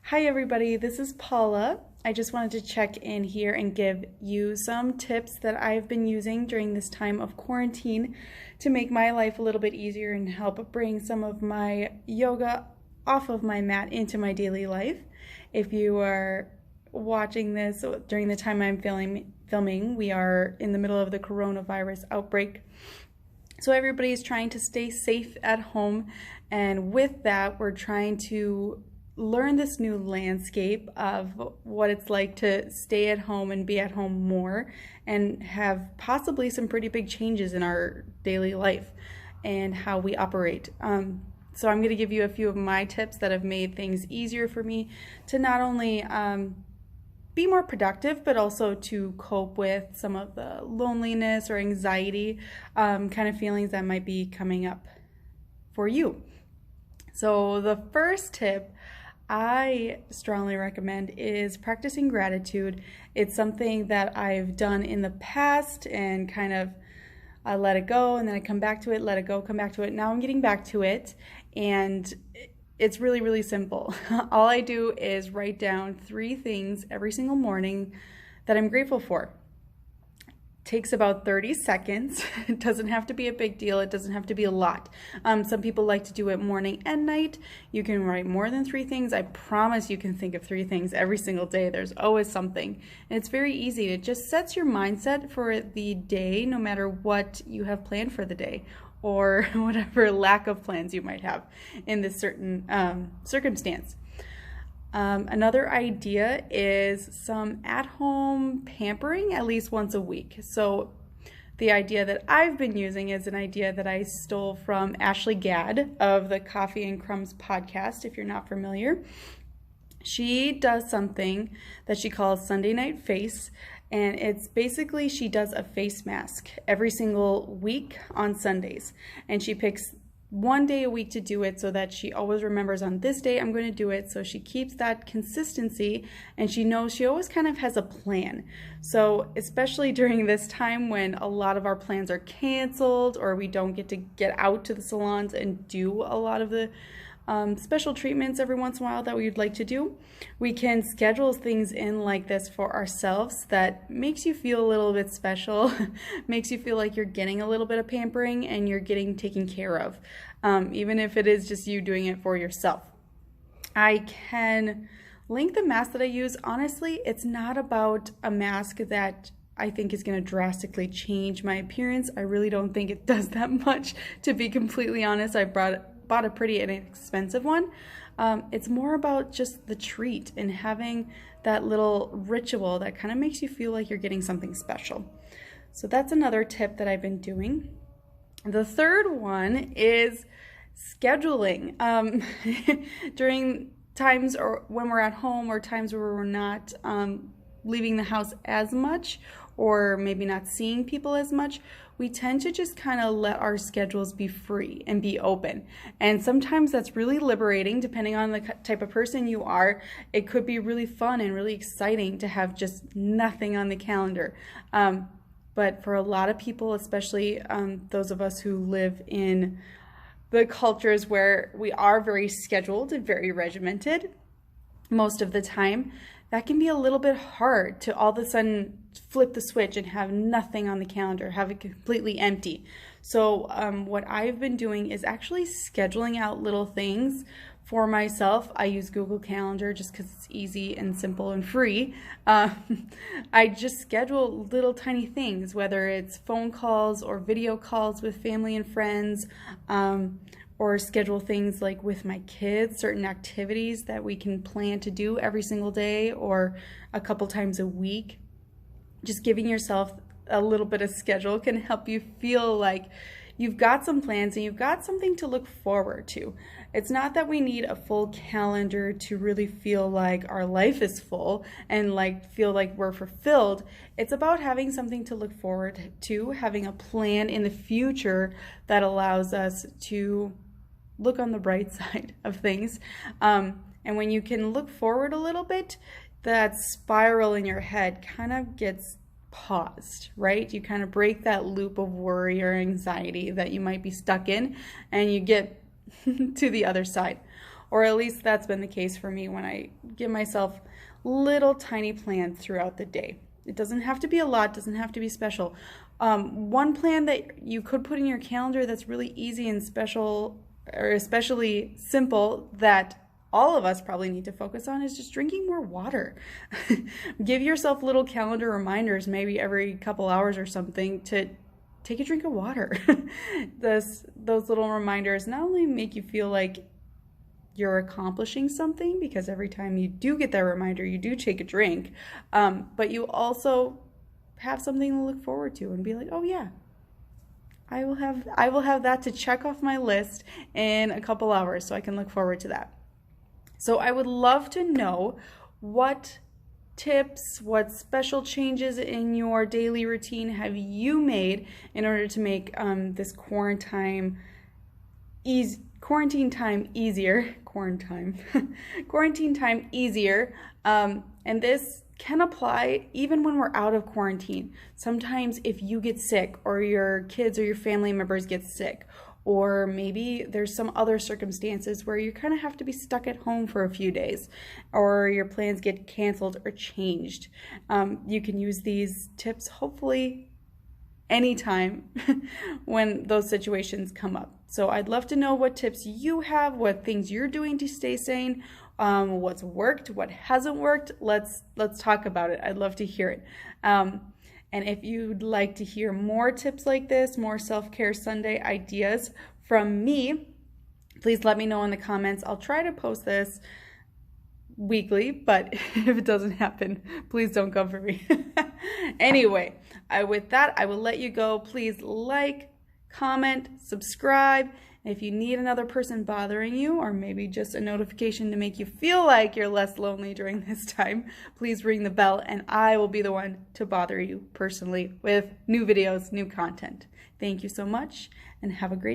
Hi everybody, this is Paula. I just wanted to check in here and give you some tips that I've been using during this time of quarantine to make my life a little bit easier and help bring some of my yoga off of my mat into my daily life. If you are watching this during the time I'm filming, we are in the middle of the coronavirus outbreak. So everybody's trying to stay safe at home, and with that, we're trying to learn this new landscape of what it's like to stay at home and be at home more and have possibly some pretty big changes in our daily life and how we operate. So I'm going to give you a few of my tips that have made things easier for me to not only be more productive, but also to cope with some of the loneliness or anxiety kind of feelings that might be coming up for you. So the first tip I strongly recommend is practicing gratitude. It's something that I've done in the past and kind of I let it go and then I come back to it, let it go, come back to it. Now I'm getting back to it, and it's really, really simple. All I do is write down 3 things every single morning that I'm grateful for. Takes about 30 seconds. It doesn't have to be a big deal. It doesn't have to be a lot. Some people like to do it morning and night. You can write more than 3 things. I promise you can think of 3 things every single day. There's always something. And it's very easy. It just sets your mindset for the day, no matter what you have planned for the day or whatever lack of plans you might have in this certain circumstance. Another idea is some at-home pampering at least once a week. So the idea that I've been using is an idea that I stole from Ashley Gadd of the Coffee and Crumbs podcast, if you're not familiar. She does something that she calls Sunday Night Face, and it's basically she does a face mask every single week on Sundays, and she picks 1 day a week to do it so that she always remembers on this day I'm going to do it. So she keeps that consistency and she knows she always kind of has a plan. So especially during this time when a lot of our plans are canceled or we don't get to get out to the salons and do a lot of the special treatments every once in a while that we'd like to do, we can schedule things in like this for ourselves that makes you feel a little bit special, makes you feel like you're getting a little bit of pampering and you're getting taken care of, even if it is just you doing it for yourself. I can link the mask that I use. Honestly, it's not about a mask that I think is going to drastically change my appearance. I really don't think it does that much, to be completely honest. I bought a pretty inexpensive one. It's more about just the treat and having that little ritual that kind of makes you feel like you're getting something special. So that's another tip that I've been doing. The third one is scheduling. During times or when we're at home or times where we're not leaving the house as much or maybe not seeing people as much, we tend to just kind of let our schedules be free and be open. And sometimes that's really liberating depending on the type of person you are. It could be really fun and really exciting to have just nothing on the calendar. But for a lot of people, especially those of us who live in the cultures where we are very scheduled and very regimented most of the time, that can be a little bit hard to all of a sudden flip the switch and have nothing on the calendar, have it completely empty. So what I've been doing is actually scheduling out little things for myself. I use Google Calendar just because it's easy and simple and free. I just schedule little tiny things, whether it's phone calls or video calls with family and friends, or schedule things like with my kids, certain activities that we can plan to do every single day or a couple times a week. Just giving yourself a little bit of schedule can help you feel like you've got some plans and you've got something to look forward to. It's not that we need a full calendar to really feel like our life is full and like feel like we're fulfilled. It's about having something to look forward to, having a plan in the future that allows us to look on the bright side of things. And when you can look forward a little bit, that spiral in your head kind of gets paused, right? You kind of break that loop of worry or anxiety that you might be stuck in, and you get to the other side. or at least that's been the case for me when I give myself little tiny plans throughout the day. It doesn't have to be a lot, doesn't have to be special. One plan that you could put in your calendar that's really easy and special, or especially simple, that all of us probably need to focus on, is just drinking more water. Give yourself little calendar reminders, maybe every couple hours or something, to take a drink of water. Those little reminders not only make you feel like you're accomplishing something, because every time you do get that reminder, you do take a drink, but you also have something to look forward to and be like, oh yeah, I will have that to check off my list in a couple hours, so I can look forward to that. So I would love to know what tips, what special changes in your daily routine have you made in order to make this quarantine time easier. And this can apply even when we're out of quarantine. Sometimes if you get sick, or your kids or your family members get sick, or maybe there's some other circumstances where you kind of have to be stuck at home for a few days, or your plans get canceled or changed, you can use these tips hopefully anytime when those situations come up. So I'd love to know what tips you have, what things you're doing to stay sane, what's worked, what hasn't worked. Let's talk about it. I'd love to hear it. And if you'd like to hear more tips like this, more self-care Sunday ideas from me, please let me know in the comments. I'll try to post this weekly, but if it doesn't happen, please don't come for me. Anyway, with that, I will let you go. Please like, comment, subscribe. If you need another person bothering you, or maybe just a notification to make you feel like you're less lonely during this time, please ring the bell and I will be the one to bother you personally with new videos, new content. Thank you so much and have a great day.